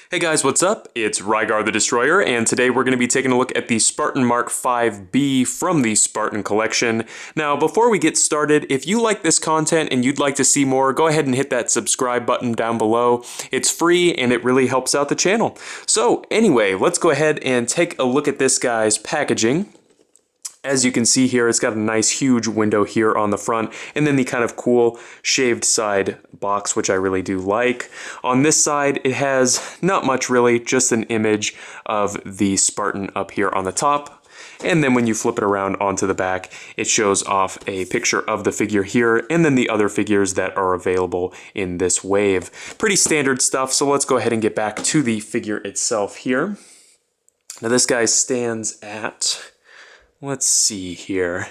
Hey guys, what's up? It's Rygar the Destroyer, and today we're going to be taking a look at the Spartan MK V from the Spartan Collection. Now, before we get started, if you like this content and you'd like to see more, go ahead and hit that subscribe button down below. It's free and it really helps out the channel. So anyway, let's go ahead and take a look at this guy's packaging. As you can see here, it's got a nice huge window here on the front, and then the kind of cool shaved side box, which I really do like. On this side, it has not much really, just an image of the Spartan up here on the top. And then when you flip it around onto the back, it shows off a picture of the figure here, and then the other figures that are available in this wave. Pretty standard stuff, so let's go ahead and get back to the figure itself here. Now this guy stands at, let's see here,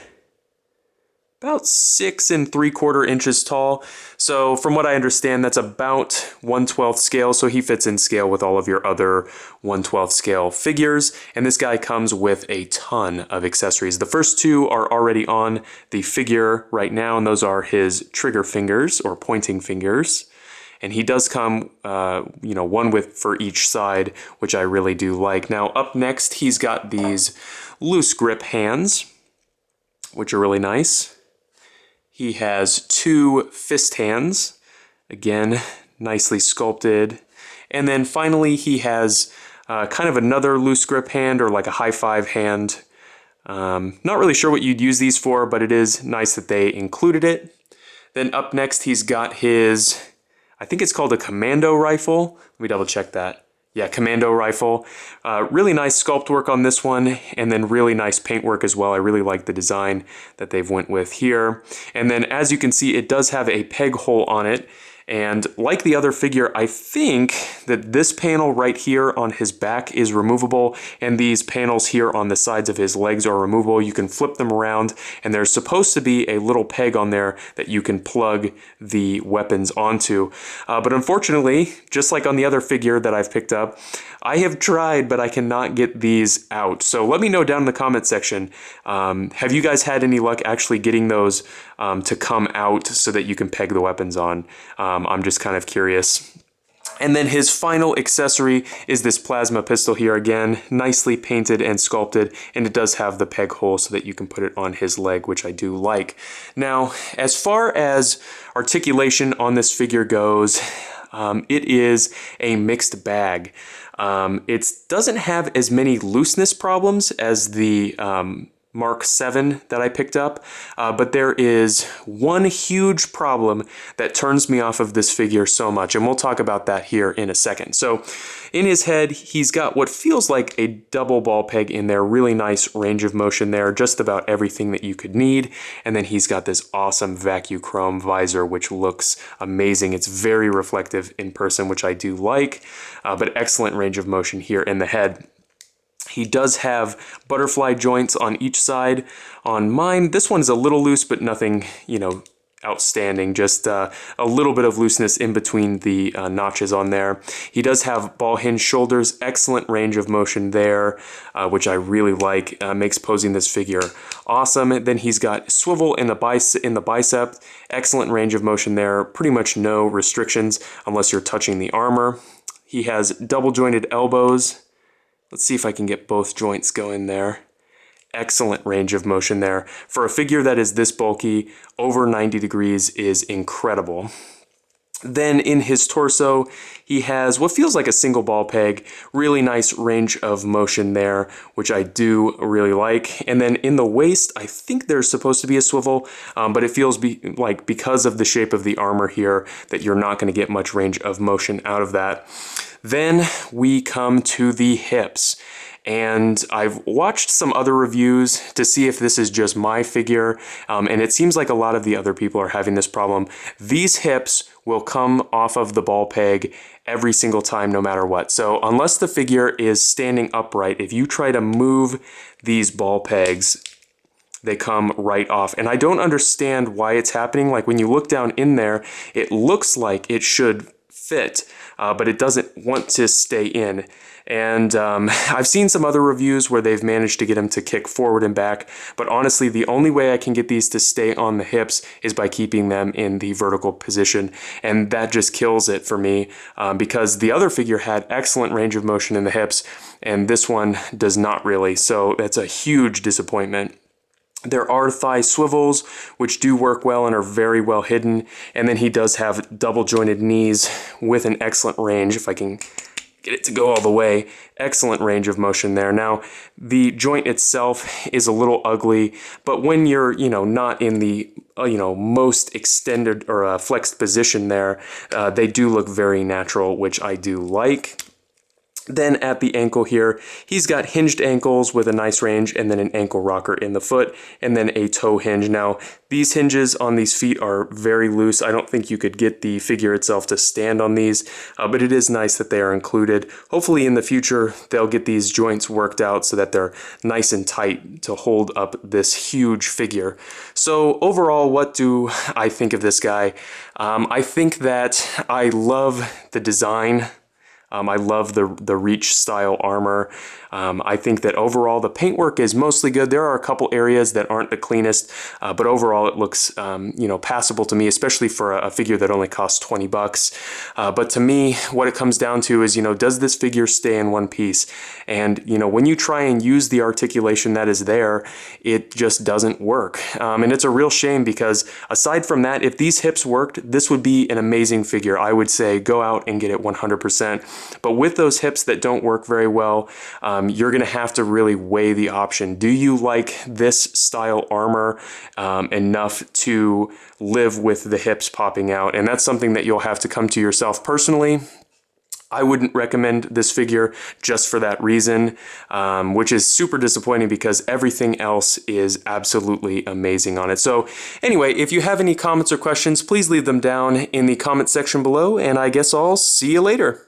about 6 3/4 inches tall. So from what I understand, that's about 1/12 scale. So he fits in scale with all of your other 1/12 scale figures. And this guy comes with a ton of accessories. The first two are already on the figure right now, and those are his trigger fingers or pointing fingers. And he does come, one for each side, which I really do like. Now up next, he's got these loose grip hands, which are really nice. He has two fist hands, again, nicely sculpted. And then finally, he has kind of another loose grip hand or like a high five hand. Not really sure what you'd use these for, but it is nice that they included it. Then up next, he's got his, I think it's called a Commando Rifle. Let me double check that. Yeah, Commando Rifle. Really nice sculpt work on this one, and then really nice paint work as well. I really like the design that they've went with here. And then as you can see, it does have a peg hole on it. And like the other figure, I think that this panel right here on his back is removable, and these panels here on the sides of his legs are removable. You can flip them around, and there's supposed to be a little peg on there that you can plug the weapons onto. But unfortunately, just like on the other figure that I've picked up, I have tried, but I cannot get these out. So let me know down in the comment section, have you guys had any luck actually getting those to come out so that you can peg the weapons on? I'm just kind of curious. And then his final accessory is this plasma pistol here, again, nicely painted and sculpted, and it does have the peg hole so that you can put it on his leg, which I do like. Now, as far as articulation on this figure goes, it is a mixed bag. It doesn't have as many looseness problems as the Mark VII that I picked up, but there is one huge problem that turns me off of this figure so much, and we'll talk about that here in a second. So in his head, he's got what feels like a double ball peg in there, really nice range of motion there, just about everything that you could need, and then he's got this awesome vacuum chrome visor, which looks amazing. It's very reflective in person, which I do like, but excellent range of motion here in the head. He does have butterfly joints on each side. On mine, this one's a little loose, but nothing, outstanding. Just a little bit of looseness in between the notches on there. He does have ball hinge shoulders, excellent range of motion there, which I really like. Makes posing this figure awesome. Then he's got swivel in the bicep, excellent range of motion there. Pretty much no restrictions unless you're touching the armor. He has double jointed elbows. Let's see if I can get both joints going there. Excellent range of motion there. For a figure that is this bulky, over 90 degrees is incredible. Then in his torso, he has what feels like a single ball peg, really nice range of motion there, which I do really like. And then in the waist, I think there's supposed to be a swivel, but it feels like because of the shape of the armor here that you're not going to get much range of motion out of that. Then we come to the hips, and I've watched some other reviews to see if this is just my figure, and it seems like a lot of the other people are having this problem. These hips will come off of the ball peg every single time, no matter what. So unless the figure is standing upright, if you try to move these ball pegs, they come right off. And I don't understand why it's happening. Like when you look down in there, it looks like it should fit, but it doesn't want to stay in. And I've seen some other reviews where they've managed to get them to kick forward and back, but honestly, the only way I can get these to stay on the hips is by keeping them in the vertical position, and that just kills it for me because the other figure had excellent range of motion in the hips, and this one does not really, so that's a huge disappointment. There are thigh swivels, which do work well and are very well hidden, and then he does have double jointed knees with an excellent range, if I can get it to go all the way. Excellent range of motion there. Now, the joint itself is a little ugly, but when you're, not in the, most extended or flexed position there, they do look very natural, which I do like. Then at the ankle here, he's got hinged ankles with a nice range and then an ankle rocker in the foot and then a toe hinge. Now, these hinges on these feet are very loose. I don't think you could get the figure itself to stand on these, but it is nice that they are included. Hopefully in the future, they'll get these joints worked out so that they're nice and tight to hold up this huge figure. So overall, what do I think of this guy? I think that I love the design. I love the Reach style armor. I think that overall the paintwork is mostly good. There are a couple areas that aren't the cleanest, but overall it looks passable to me, especially for a figure that only costs 20 bucks. But to me, what it comes down to is, does this figure stay in one piece? And when you try and use the articulation that is there, it just doesn't work. And it's a real shame because aside from that, if these hips worked, this would be an amazing figure. I would say go out and get it 100%. But with those hips that don't work very well, you're going to have to really weigh the option. Do you like this style armor enough to live with the hips popping out? And that's something that you'll have to come to yourself personally. I wouldn't recommend this figure just for that reason, which is super disappointing because everything else is absolutely amazing on it. So anyway, if you have any comments or questions, please leave them down in the comment section below, and I guess I'll see you later.